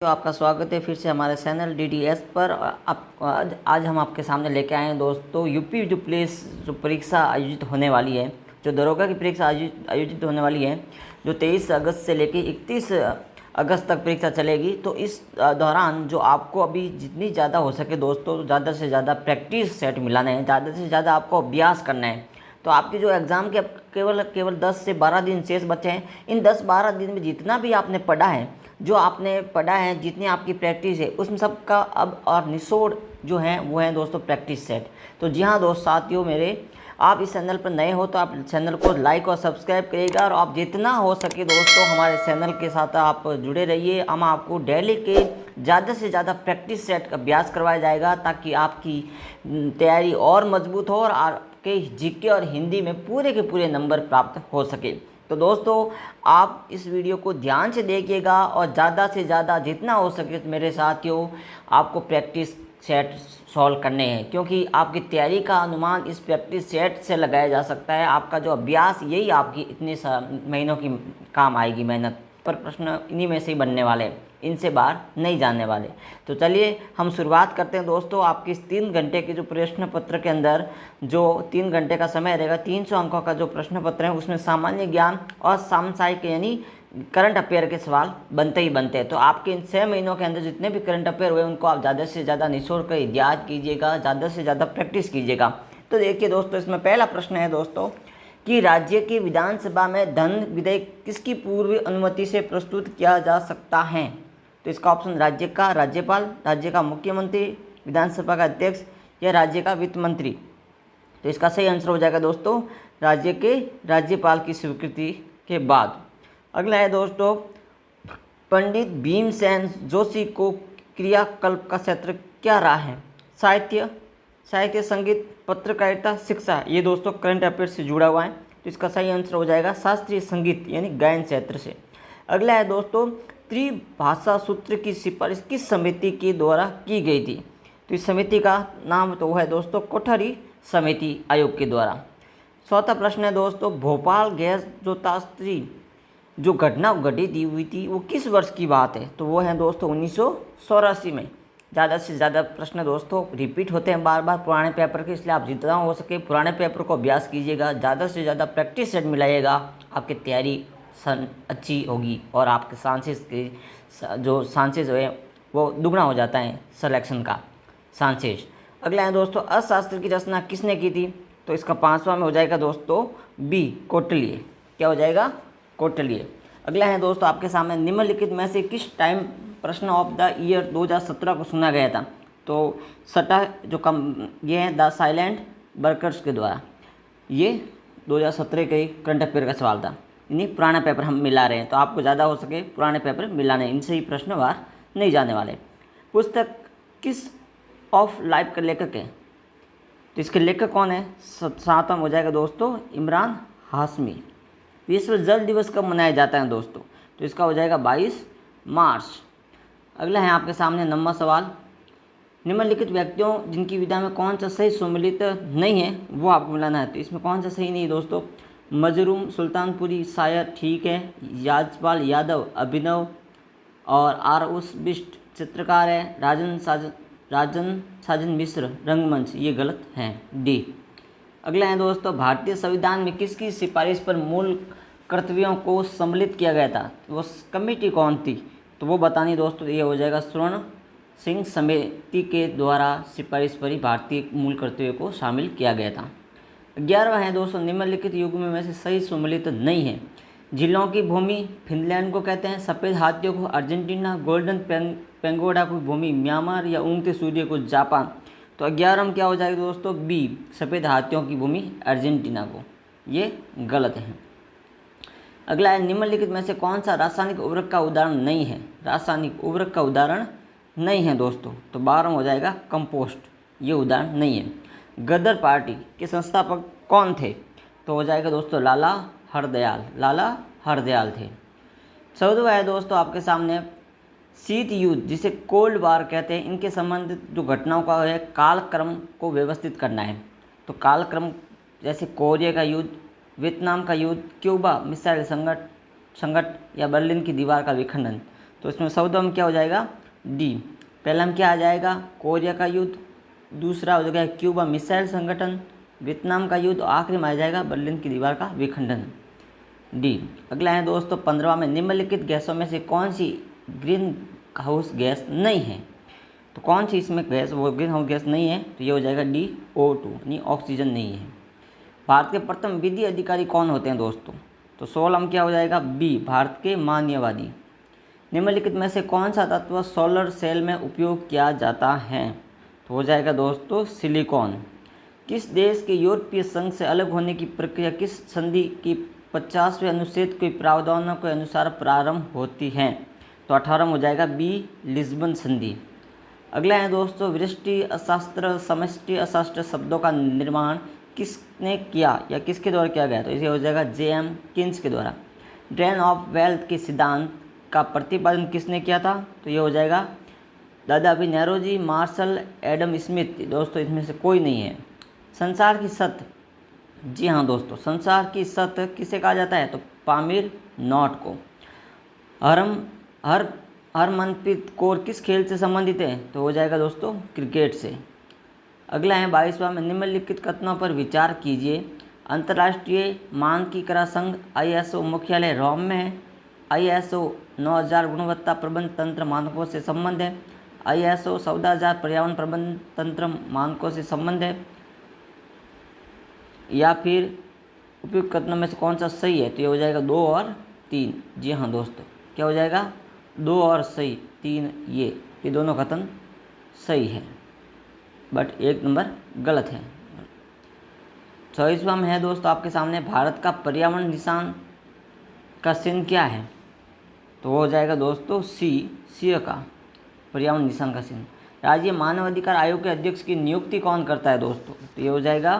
तो आपका स्वागत है फिर से हमारे चैनल DDS पर। आज हम आपके सामने लेके आए हैं दोस्तों यूपी जो पुलिस जो परीक्षा आयोजित होने वाली है, जो दरोगा की परीक्षा आयोजित होने वाली है, जो 23 अगस्त से लेके 31 अगस्त तक परीक्षा चलेगी। तो इस दौरान जो आपको अभी जितनी ज़्यादा हो सके दोस्तों, ज़्यादा से ज़्यादा प्रैक्टिस सेट मिलाना है, ज़्यादा से ज़्यादा आपको अभ्यास करना है। तो आपकी जो एग्ज़ाम के केवल 10 से 12 दिन शेष बचे हैं। इन 10-12 दिन में जितना भी आपने पढ़ा है, जो आपने पढ़ा है, जितनी आपकी प्रैक्टिस है, उस सब का अब और निचोड़ जो है वो है दोस्तों प्रैक्टिस सेट। तो जी हाँ दोस्त साथियों मेरे, आप इस चैनल पर नए हो तो आप चैनल को लाइक और सब्सक्राइब करिएगा, और आप जितना हो सके दोस्तों हमारे चैनल के साथ आप जुड़े रहिए। हम आपको डेली के ज़्यादा से ज़्यादा प्रैक्टिस सेट का अभ्यास करवाया जाएगा, ताकि आपकी तैयारी और मजबूत हो और आपके जीके और हिंदी में पूरे के पूरे नंबर प्राप्त हो सके। तो दोस्तों आप इस वीडियो को ध्यान से देखिएगा, और ज़्यादा से ज़्यादा जितना हो सके मेरे साथियों आपको प्रैक्टिस सेट सॉल्व करने हैं, क्योंकि आपकी तैयारी का अनुमान इस प्रैक्टिस सेट से लगाया जा सकता है। आपका जो अभ्यास यही आपकी इतने महीनों की काम आएगी मेहनत पर। प्रश्न इन्हीं में से ही बनने वाले, इनसे बाहर नहीं जाने वाले। तो चलिए हम शुरुआत करते हैं दोस्तों। आपकी इस 3 घंटे के जो प्रश्न पत्र के अंदर जो 3 घंटे का समय रहेगा, 300 अंकों का जो प्रश्न पत्र है, उसमें सामान्य ज्ञान और सामसायिक यानी करंट अफेयर के सवाल बनते ही बनते हैं। तो आपके इन 6 महीनों के अंदर जितने भी करंट अफेयर हुए उनको आप ज़्यादा से ज़्यादा निचोड़ कर याद कीजिएगा, ज़्यादा से ज़्यादा प्रैक्टिस कीजिएगा। तो देखिए दोस्तों, इसमें पहला प्रश्न है दोस्तों कि राज्य की विधानसभा में धन विधेयक किसकी पूर्व अनुमति से प्रस्तुत किया जा सकता है? तो इसका ऑप्शन राज्य का राज्यपाल, राज्य का मुख्यमंत्री, विधानसभा का अध्यक्ष या राज्य का वित्त मंत्री। तो इसका सही आंसर हो जाएगा दोस्तों राज्य के राज्यपाल की स्वीकृति के बाद। अगला है दोस्तों, पंडित भीमसेन जोशी को क्रियाकल्प का क्षेत्र क्या रहा है? साहित्य, संगीत, पत्रकारिता, शिक्षा। ये दोस्तों करंट अफेयर से जुड़ा हुआ है। तो इसका सही आंसर हो जाएगा शास्त्रीय संगीत यानी गायन क्षेत्र से। अगला है दोस्तों, त्रिभाषा सूत्र की सिफारिश किस समिति के द्वारा की गई थी? तो इस समिति का नाम तो है दोस्तों कोठारी समिति आयोग के द्वारा। चौथा प्रश्न है दोस्तों, भोपाल गैस जो तास्त्री जो घटना घटित हुई थी वो किस वर्ष की बात है? तो वो है दोस्तों 1984 में। ज़्यादा से ज़्यादा प्रश्न दोस्तों रिपीट होते हैं बार बार पुराने पेपर के, इसलिए आप जितना हो सके पुराने पेपर को अभ्यास कीजिएगा, ज़्यादा से ज़्यादा प्रैक्टिस सेट मिलाइएगा, आपकी तैयारी अच्छी होगी और आपके चांसेस के जो चांसेस है वो दुगना हो जाता है सिलेक्शन का चांसेस। अगला है दोस्तों, अर्थशास्त्र की रचना किसने की थी? तो इसका 5वां में हो जाएगा दोस्तों बी कौटिल्य। क्या हो जाएगा? कौटिल्य। अगला है दोस्तों आपके सामने, निम्नलिखित में से किस टाइम प्रश्न ऑफ द ईयर 2017 को सुना गया था? तो सटा जो ये है द साइलेंट वर्कर्स के द्वारा। ये 2017 के करंट अफेयर का सवाल था। यानी पुराना पेपर हम मिला रहे हैं, तो आपको ज़्यादा हो सके पुराने पेपर मिलाने, इनसे ही प्रश्न बाहर नहीं जाने वाले। पुस्तक किस ऑफ लाइफ का लेखक है? तो इसके लेखक कौन है? 7वां हो जाएगा दोस्तों इमरान हाशमी। विश्व जल दिवस कब मनाया जाता है दोस्तों? तो इसका हो जाएगा 22 मार्च। अगला है आपके सामने 9वां सवाल, निम्नलिखित व्यक्तियों जिनकी विधा में कौन सा सही सम्मिलित नहीं है वो आपको मिलाना है। तो इसमें कौन सा सही नहीं है दोस्तों? मजरूम सुल्तानपुरी शायर ठीक है, याजपाल यादव अभिनव और आर उस बिष्ट चित्रकार है, राजन साजन मिश्र रंगमंच, ये गलत है, डी। अगला है दोस्तों, भारतीय संविधान में किसकी सिफारिश पर मूल कर्तव्यों को सम्मिलित किया गया था? वो कमेटी कौन थी? तो वो बतानी दोस्तों, ये हो जाएगा स्वर्ण सिंह समिति के द्वारा सिफारिश पर ही भारतीय मूल कर्तव्यों को शामिल किया गया था। 11वां है दोस्तों, निम्नलिखित युग्म में से सही सम्मिलित नहीं है। झीलों की भूमि फिनलैंड को कहते हैं, सफ़ेद हाथियों को अर्जेंटीना, गोल्डन पेंगोडा को भूमि म्यांमार या उगते सूर्य को जापान। तो 11वां में क्या हो जाएगा दोस्तों? बी सफ़ेद हाथियों की भूमि अर्जेंटीना को, ये गलत है। अगला है, निम्नलिखित में से कौन सा रासायनिक उर्वरक का उदाहरण नहीं है? रासायनिक उर्वरक का उदाहरण नहीं है दोस्तों, तो 12वां हो जाएगा कंपोस्ट, ये उदाहरण नहीं है। गदर पार्टी के संस्थापक कौन थे? तो हो जाएगा दोस्तों लाला हरदयाल थे। 14वां है दोस्तों आपके सामने, शीत युद्ध जिसे कोल्ड वार कहते हैं, इनके संबंधित जो घटनाओं का है कालक्रम को व्यवस्थित करना है। तो कालक्रम जैसे कोरिया का युद्ध, वियतनाम का युद्ध, क्यूबा मिसाइल संकट या बर्लिन की दीवार का विखंडन। तो तो इसमें शब्दों में क्या हो जाएगा, डी। पहला में क्या आ जाएगा, कोरिया का युद्ध, दूसरा हो जाएगा क्यूबा मिसाइल संगठन, वियतनाम का युद्ध, और आखिरी में आ जाएगा बर्लिन की दीवार का विखंडन, डी। अगला है दोस्तों 15वां में, निम्नलिखित गैसों में से कौन सी ग्रीन हाउस गैस नहीं है। तो कौन सी इसमें गैस वो ग्रीन हाउस गैस नहीं है, तो ये हो जाएगा DO2 यानी ऑक्सीजन नहीं है। भारत के प्रथम विधि अधिकारी कौन होते हैं दोस्तों, तो 16 में क्या हो जाएगा, बी, भारत के मान्यवादी। निम्नलिखित में से कौन सा तत्व सोलर सेल में उपयोग किया जाता है, तो हो जाएगा दोस्तों सिलिकॉन। किस देश के यूरोपीय संघ से अलग होने की प्रक्रिया किस संधि की 50वें अनुच्छेद के प्रावधानों के अनुसार प्रारंभ होती है, तो 18 में हो जाएगा बी, लिस्बन संधि। अगला है दोस्तों व्यष्टि अशास्त्र समष्टि अशास्त्र शब्दों का निर्माण किसने किया या किसके द्वारा किया गया, तो इसे हो जाएगा JM किन्स के द्वारा। ड्रेन ऑफ वेल्थ के सिद्धांत का प्रतिपादन किसने किया था, तो ये हो जाएगा Dadabhai Naoroji, Marshall, Adam Smith. दोस्तों इसमें से कोई नहीं है। संसार की सत्य, जी हाँ दोस्तों, संसार की सत्य किसे कहा जाता है, तो पामीर नॉट को। हरमनप्रीत कौर किस खेल से संबंधित है, तो हो जाएगा दोस्तों क्रिकेट से। अगला है 22वां में, निम्नलिखित कथनों पर विचार कीजिए। अंतर्राष्ट्रीय मानकीकरण संघ ISO मुख्यालय रोम में है। ISO 9000 गुणवत्ता प्रबंध तंत्र मानकों से संबंध है। ISO 14000 पर्यावरण प्रबंध तंत्र मानकों से संबंध है। या फिर उपयुक्त कथनों में से कौन सा सही है, तो ये हो जाएगा 2 और 3। जी हाँ दोस्तों, क्या हो जाएगा 2 और सही 3, ये दोनों कथन सही है, बट 1 नंबर गलत है। 24वां में है दोस्तों आपके सामने, भारत का पर्यावरण निशान का चिन्ह क्या है, तो वो हो जाएगा दोस्तों सी का पर्यावरण निशान का चिन्ह। राज्य मानवाधिकार आयोग के अध्यक्ष की नियुक्ति कौन करता है दोस्तों, तो ये हो जाएगा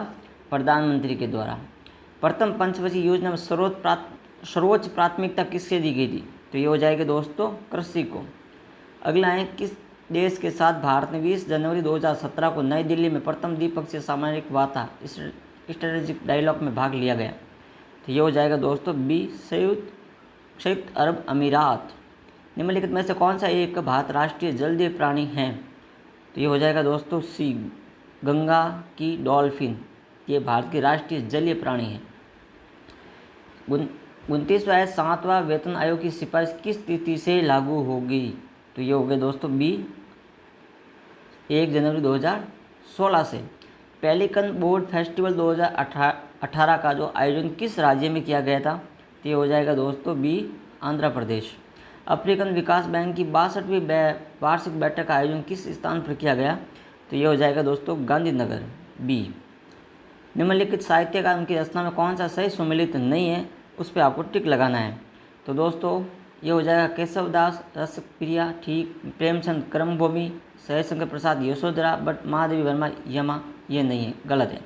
प्रधानमंत्री के द्वारा। प्रथम पंचवर्षीय योजना में सर्वोच्च प्राथमिकता किससे दी गई थी, तो ये हो जाएगा दोस्तों कृषि को। अगला है, किस देश के साथ भारत ने 20 जनवरी 2017 को नई दिल्ली में प्रथम द्विपक्षीय सामरिक वार्ता स्ट्रेटेजिक डायलॉग में भाग लिया गया, तो ये हो जाएगा दोस्तों बी, संयुक्त अरब अमीरात। निम्नलिखित में से कौन सा एक भारत राष्ट्रीय जलीय प्राणी है, तो ये हो जाएगा दोस्तों सी, गंगा की डॉल्फिन, ये भारत की राष्ट्रीय जलीय प्राणी है। 29वां 7वां वेतन आयोग की सिफारिश किस तिथि से लागू होगी, तो ये हो गया दोस्तों बी, 1 जनवरी 2016 से। पेलिकन बोर्ड फेस्टिवल 2018 का जो आयोजन किस राज्य में किया गया था, तो ये हो जाएगा दोस्तों बी, आंध्र प्रदेश। अफ्रीकन विकास बैंक की 62वीं वार्षिक बैठक का आयोजन किस स्थान पर किया गया, तो ये हो जाएगा दोस्तों गांधीनगर, बी। निम्नलिखित साहित्यकार उनकी रचना में कौन सा सही सुमेलित नहीं है, उस पर आपको टिक लगाना है, तो दोस्तों ये हो जाएगा केशवदास रसप्रिया, ठीक, प्रेमचंद कर्मभूमि, शैशंकर प्रसाद यशोधरा, बट महादेवी वर्मा यमा, ये नहीं है, गलत है।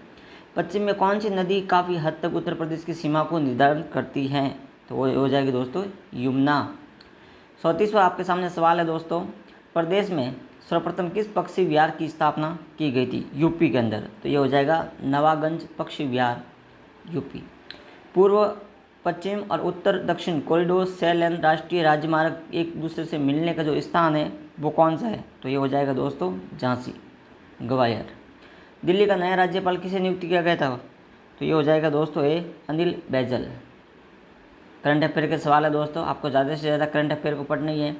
पश्चिम में कौन सी नदी काफ़ी हद तक उत्तर प्रदेश की सीमा को निर्धारित करती है, तो वो हो जाएगी दोस्तों यमुना। 34वां आपके सामने सवाल है दोस्तों, प्रदेश में सर्वप्रथम किस पक्षी विहार की स्थापना की गई थी यूपी के अंदर, तो ये हो जाएगा नवागंज पक्षी विहार, यूपी। पूर्व पश्चिम और उत्तर दक्षिण कॉरिडोर 6 लेन राष्ट्रीय राजमार्ग एक दूसरे से मिलने का जो स्थान है वो कौन सा है, तो ये हो जाएगा दोस्तों झांसी, ग्वालियर। दिल्ली का नया राज्यपाल किसे नियुक्त किया गया था, तो ये हो जाएगा दोस्तों ए, अनिल बैजल। करंट अफेयर के सवाल है दोस्तों, आपको ज़्यादा से ज़्यादा करंट अफेयर को पढ़ना ही है।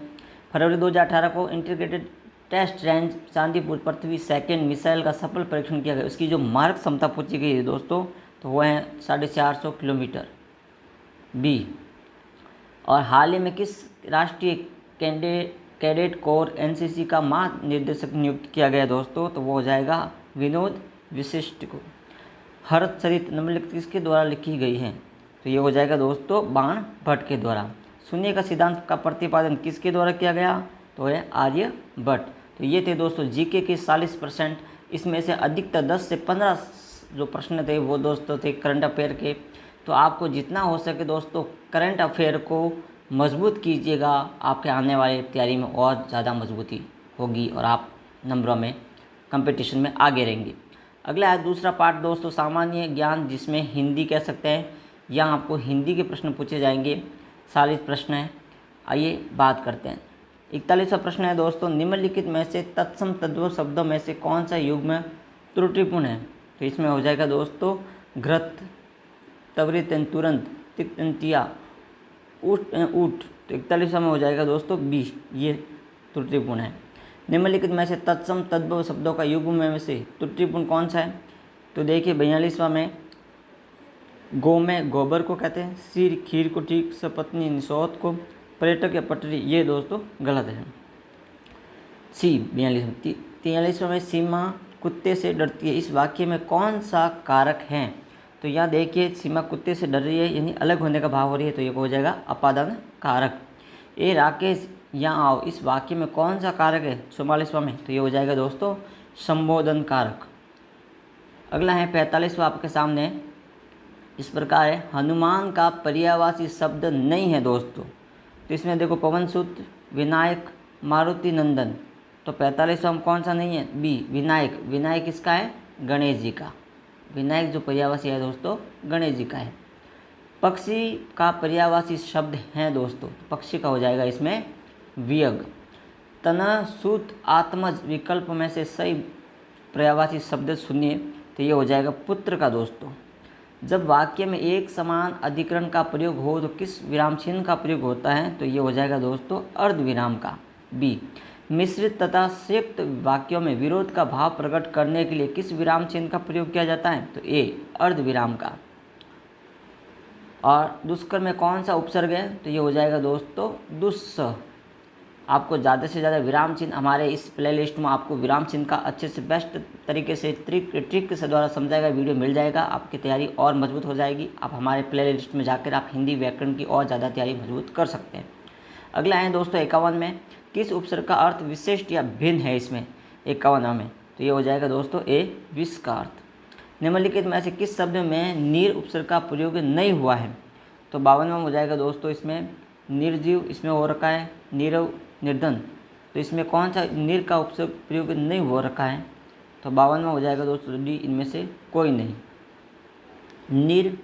फरवरी 2018 को इंटीग्रेटेड टेस्ट रेंज चांदीपुर पृथ्वी सेकेंड मिसाइल का सफल परीक्षण किया गया। उसकी जो मारक क्षमता पूछी गई है दोस्तों, तो वो है 450 किलोमीटर, बी। और हाल ही में किस राष्ट्रीय कैडेट कोर NCC का महानिर्देशक नियुक्त किया गया दोस्तों, तो वो हो जाएगा विनोद विशिष्ट को। हरचरित निम्नलिखित किसके द्वारा लिखी गई है, तो ये हो जाएगा दोस्तों बाण भट्ट के द्वारा। शून्य का सिद्धांत का प्रतिपादन किसके द्वारा किया गया, तो है आर्यभट्ट। तो ये थे दोस्तों जीके के 40%, इसमें से अधिकतर 10 से 15 जो प्रश्न थे वो दोस्तों थे करंट अफेयर के। तो आपको जितना हो सके दोस्तों करंट अफेयर को मजबूत कीजिएगा, आपके आने वाले तैयारी में और ज़्यादा मजबूती होगी और आप नंबरों में कंपटीशन में आगे रहेंगे। अगला है दूसरा पार्ट दोस्तों सामान्य ज्ञान, जिसमें हिंदी कह सकते हैं, यहाँ आपको हिंदी के प्रश्न पूछे जाएंगे। 40 प्रश्न हैं, आइए बात करते हैं। 41वां प्रश्न है दोस्तों, निम्नलिखित में से तत्सम तद्भव शब्दों में से कौन सा युग्म त्रुटिपूर्ण है? तो इसमें हो जाएगा दोस्तों घृत, त्वरित तुरंत, तिक्तिया, ऊट। तो 41वां में हो जाएगा दोस्तों बी, ये त्रुटिपूर्ण है। निम्नलिखित में से तत्सम तद्भव शब्दों का युग्म में से त्रुटिपूर्ण कौन सा है? तो देखिए 42वां में गो में गोबर को कहते हैं, सिर खीर को ठीक, सपत्नी निषोध को, पर्यटक या पटरी, ये दोस्तों गलत है। सी 42। 43वां में सीमा कुत्ते से डरती है, इस वाक्य में कौन सा कारक है? तो यहाँ देखिए सीमा कुत्ते से डर रही है यानी अलग होने का भाव हो रही है, तो ये हो जाएगा अपादान कारक। ए राकेश यहाँ आओ, इस वाक्य में कौन सा कारक है 44वां में? तो ये हो जाएगा दोस्तों संबोधन कारक। अगला है 45वां आपके सामने, इस प्रकार है, हनुमान का पर्यायवाची शब्द नहीं है दोस्तों। तो इसमें देखो पवन सुत, विनायक, मारुति नंदन। तो 45वां में कौन सा नहीं है? बी विनायक। विनायक किसका है? गणेश जी का। विनायक जो पर्यायवाची है दोस्तों गणेश जी का है। पक्षी का पर्यायवाची शब्द है दोस्तों, पक्षी का हो जाएगा इसमें वियग। तना सूत आत्मज विकल्प में से सही पर्यायवाची शब्द सुनिए, तो ये हो जाएगा पुत्र का दोस्तों। जब वाक्य में एक समान अधिकरण का प्रयोग हो तो किस विराम चिन्ह का प्रयोग होता है? तो ये हो जाएगा दोस्तों अर्धविराम का। बी मिश्रित तथा संयुक्त वाक्यों में विरोध का भाव प्रकट करने के लिए किस विराम चिन्ह का प्रयोग किया जाता है? तो ए अर्धविराम का। और दुष्कर में कौन सा उपसर्ग है? तो ये हो जाएगा दोस्तों दुस्सह। आपको ज़्यादा से ज़्यादा विराम चिन्ह हमारे इस प्लेलिस्ट में आपको विराम चिन्ह का अच्छे से बेस्ट तरीके से ट्रिक से द्वारा समझाएगा वीडियो मिल जाएगा, आपकी तैयारी और मजबूत हो जाएगी। आप हमारे प्लेलिस्ट में जाकर आप हिंदी व्याकरण की और ज़्यादा तैयारी मजबूत कर सकते हैं। अगला है दोस्तों 51 में, किस उपसर्ग का अर्थ विशिष्ट या भिन्न है इसमें 51 में? तो ये हो जाएगा दोस्तों ए विष का अर्थ। निम्नलिखित में से किस शब्द में नीर उपसर्ग का प्रयोग नहीं हुआ है? तो 52वां हो जाएगा दोस्तों इसमें निर्जीव, इसमें हो रखा है नीरव, निर्धन। तो इसमें कौन सा नीर का उपसर्ग प्रयोग नहीं हो रखा है? तो 52वां हो जाएगा दोस्तों डी, इनमें से कोई नहीं। नीर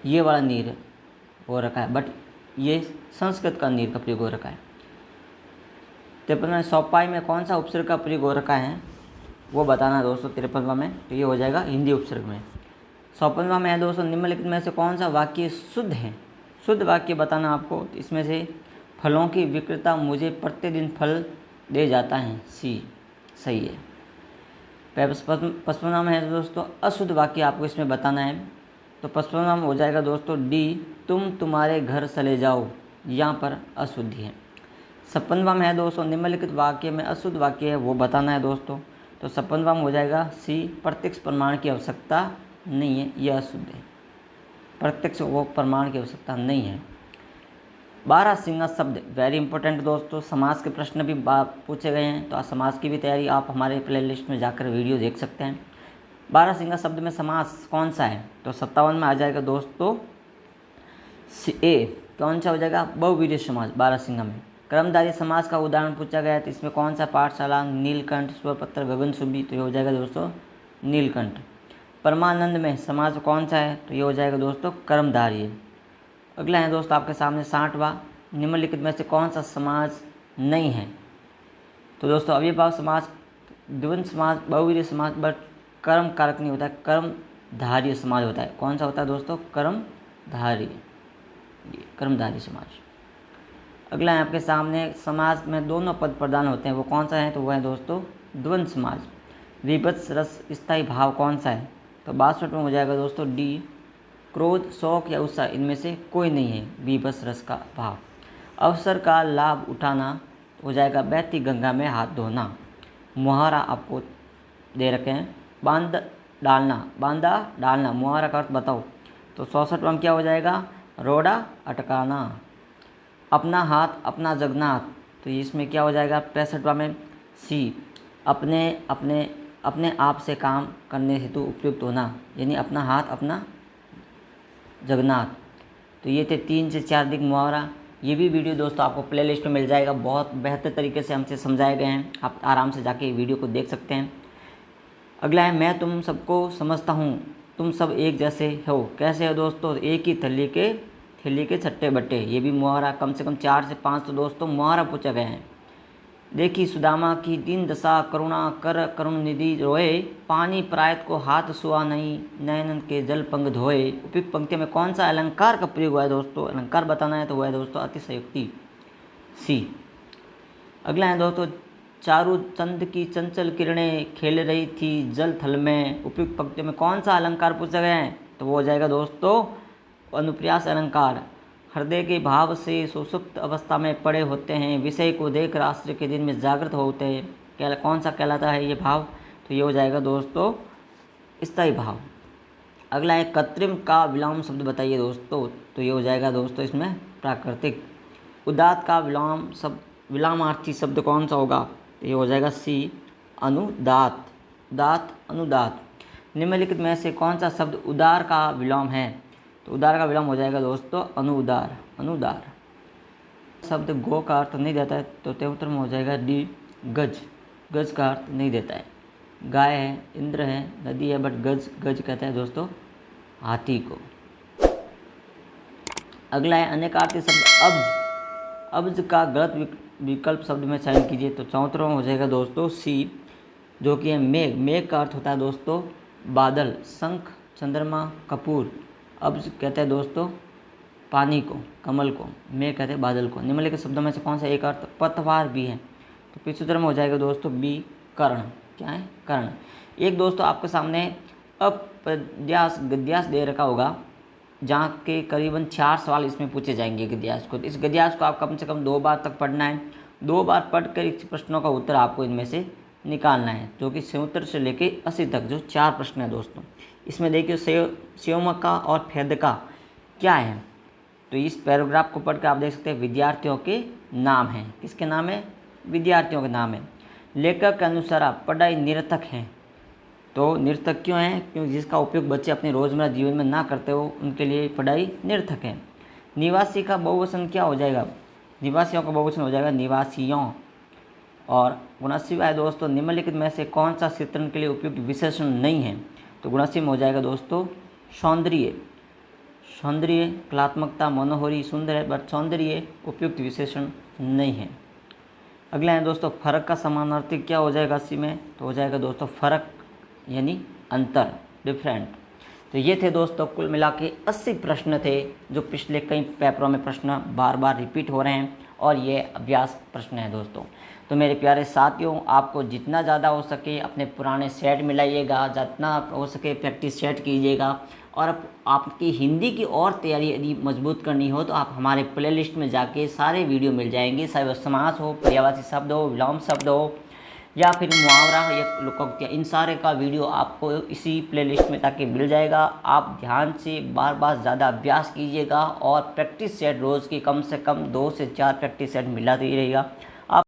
ये वाला नीर हो रखा है, बट ये संस्कृत का नीर का प्रयोग हो रखा है। 53वां सौपाई में कौन सा उपसर्ग का प्रयोग हो रखा है वो बताना है दोस्तों 53वां में, तो ये हो जाएगा हिंदी उपसर्ग में। 54वां में है दोस्तों, निम्नलिखित में से कौन सा वाक्य शुद्ध है? शुद्ध वाक्य बताना आपको। तो इसमें से फलों की विक्रेता मुझे प्रतिदिन फल दे जाता है, सी सही है। 55वां में है दोस्तों अशुद्ध वाक्य आपको इसमें बताना है। तो 55वां में हो जाएगा दोस्तों डी, तुम तुम्हारे घर चले जाओ, यहाँ पर अशुद्धि है। 56वां में है दोस्तों, निम्नलिखित वाक्य में अशुद्ध वाक्य है वो बताना है दोस्तों। तो 56वां में हो जाएगा सी, प्रत्यक्ष प्रमाण की आवश्यकता नहीं है, यह अशुद्ध है। प्रत्यक्ष वो प्रमाण की आवश्यकता नहीं है। 12 सिंगा शब्द वेरी इंपॉर्टेंट दोस्तों, समास के प्रश्न भी पूछे गए हैं, तो समास की भी तैयारी आप हमारे प्लेलिस्ट में जाकर वीडियो देख सकते हैं। 12 सिंगा शब्द में समास कौन सा है? तो 57 में आ जाएगा दोस्तों ए, कौन सा हो जाएगा? बहुवीर्य समास 12 सिंगा में। कर्मधारय समास का उदाहरण पूछा गया है, तो इसमें कौन सा? पाठशाला, नीलकंठ, स्वरपत्र, गगनचुंबी, तो ये हो जाएगा दोस्तों नीलकंठ। परमानंद में समास कौन सा है? तो ये हो जाएगा दोस्तों कर्मधारय। अगला है दोस्तों आपके सामने 60वां, निम्नलिखित में से कौन सा समास नहीं है? तो दोस्तों अव्ययभाव समास, द्वंद्व समास, बहुवीर्य समास, बट कर्म कारक नहीं होता है, कर्मधारय समास होता है। कौन सा होता है दोस्तों? कर्मधारय, ये कर्मधारय समास। अगला है आपके सामने समास में दोनों पद प्रधान होते हैं, वो कौन सा है? तो वह है दोस्तों द्वंद्व समास। विभत्स रस स्थायी भाव कौन सा है? तो 62 में हो जाएगा दोस्तों डी, क्रोध, शौक या उत्साह, इनमें से कोई नहीं है विभत्स रस का भाव। अवसर का लाभ उठाना हो जाएगा बहती गंगा में हाथ धोना। मुहारा आपको दे रखे हैं, बांध डालना, बांधा डालना, मुहारा का अर्थ बताओ। तो 64वां क्या हो जाएगा? रोड़ा अटकाना। अपना हाथ अपना जगन्नाथ, तो इसमें क्या हो जाएगा? 65वां में सी, अपने आप से काम करने हेतु उपयुक्त होना, यानी अपना हाथ अपना जगन्नाथ। तो ये थे 3 से 4 दिग मुहावरा। ये भी वीडियो दोस्तों आपको प्लेलिस्ट में मिल जाएगा, बहुत बेहतर तरीके से हमसे समझाए गए हैं, आप आराम से जाके वीडियो को देख सकते हैं। अगला है मैं तुम सबको समझता हूँ, तुम सब एक जैसे हो। कैसे हो दोस्तों? एक ही थैली के ठेली के छट्टे बट्टे, ये भी मुहावरा, कम से कम 4 से 5 तो दोस्तों मुहावरा पूछा गया है। देखी सुदामा की दीन दशा, करुणा कर करुण निधि रोए, पानी प्रायत को हाथ सुआ नहीं, नयन के जल पंग धोए। उपयुक्त पंक्ति में कौन सा अलंकार का प्रयोग हुआ है दोस्तों? अलंकार बताना है तो हुआ है दोस्तों अतिशयोक्ति, सी। अगला है दोस्तों, चारू चंद की चंचल किरणें खेल रही थी जल थल में। उपयुक्त पंक्ति में कौन सा अलंकार पूछा गया है? तो वो हो जाएगा दोस्तों अनुप्रास अलंकार। हृदय के भाव से सुसुप्त अवस्था में पड़े होते हैं, विषय को देख राष्ट्र के दिन में जागृत होते हैं। कौन सा कहलाता है ये भाव? तो ये हो जाएगा दोस्तों स्थायी भाव। अगला है कृत्रिम का विलोम शब्द बताइए दोस्तों। तो ये हो जाएगा दोस्तों इसमें प्राकृतिक। उदात्त का विलोमार्थी शब्द कौन सा होगा? तो ये हो जाएगा सी अनुदात। उदात्त अनुदात। निम्नलिखित में से कौन सा शब्द उदार का विलोम है? तो उदार का विलोम हो जाएगा दोस्तों अनुदार। अनुदार शब्द गो का अर्थ नहीं देता है, तो उत्तर में हो जाएगा डी गज। गज का अर्थ नहीं देता है। गाय है, इंद्र है, नदी है, बट गज गज कहते हैं दोस्तों हाथी को। अगला है अनेकार्थी शब्द अब्ज। अब्ज का गलत विकल्प शब्द में चयन कीजिए। तो चौथा में हो जाएगा दोस्तों सी, जो कि है मेघ। मेघ का अर्थ होता है दोस्तों बादल। शंख, चंद्रमा, कपूर। अब्ज कहते हैं दोस्तों पानी को, कमल को। मेघ कहते हैं बादल को। निम्नलिखित शब्दों में से कौन सा एक अर्थ पतवार भी है? तो पिछूतर में हो जाएगा दोस्तों बी कर्ण। क्या है? कर्ण। एक दोस्तों आपके सामने अपद्यास गद्यास दे रखा होगा, जहाँ के करीबन 4 सवाल इसमें पूछे जाएंगे गद्यास को। इस गद्यास को आप कम से कम 2 बार तक पढ़ना है। 2 बार पढ़कर इस प्रश्नों का उत्तर आपको इनमें से निकालना है, जो कि 77 से लेके 80 तक जो 4 प्रश्न है दोस्तों। इसमें देखिए सेवमका और फेदका क्या है? तो इस पैराग्राफ को पढ़कर आप देख सकते हैं विद्यार्थियों के नाम हैं। किसके नाम है? विद्यार्थियों के नाम है। लेखक के अनुसार पढ़ाई निरर्थक है। तो निरर्थक क्यों है? क्योंकि जिसका उपयोग बच्चे अपने रोजमर्रा जीवन में ना करते हो, उनके लिए पढ़ाई निरर्थक है। निवासी का बहुवचन क्या हो जाएगा? निवासियों का बहुवचन हो जाएगा निवासियों। और गुणसी है दोस्तों, निम्नलिखित में से कौन सा चित्रण के लिए उपयुक्त विशेषण नहीं है? तो गुणसी में हो जाएगा दोस्तों सौंदर्य। सौंदर्य, कलात्मकता, मनोहरी, सुंदर है, बट सौंदर्य उपयुक्त विशेषण नहीं है। अगला है दोस्तों फर्क का समानार्थी क्या हो जाएगा इसी में? तो हो जाएगा दोस्तों फर्क यानी अंतर, डिफरेंट। तो ये थे दोस्तों कुल मिला के 80 प्रश्न थे, जो पिछले कई पेपरों में प्रश्न बार बार रिपीट हो रहे हैं, और ये अभ्यास प्रश्न है दोस्तों। तो मेरे प्यारे साथियों, आपको जितना ज़्यादा हो सके अपने पुराने सेट मिलाइएगा, जितना हो सके प्रैक्टिस सेट कीजिएगा। और आपकी हिंदी की और तैयारी यदि मजबूत करनी हो तो आप हमारे प्लेलिस्ट में जाके सारे वीडियो मिल जाएंगे, चाहे वो समास हो, पर्यायवाची शब्द हो, विलोम शब्द हो, या फिर मुहावरा या लोकोक्तियाँ, इन सारे का वीडियो आपको इसी प्लेलिस्ट में ताकि मिल जाएगा। आप ध्यान से बार बार ज़्यादा अभ्यास कीजिएगा, और प्रैक्टिस सेट रोज़ की कम से कम 2 से 4 प्रैक्टिस सेट मिलाते ही रहेगा।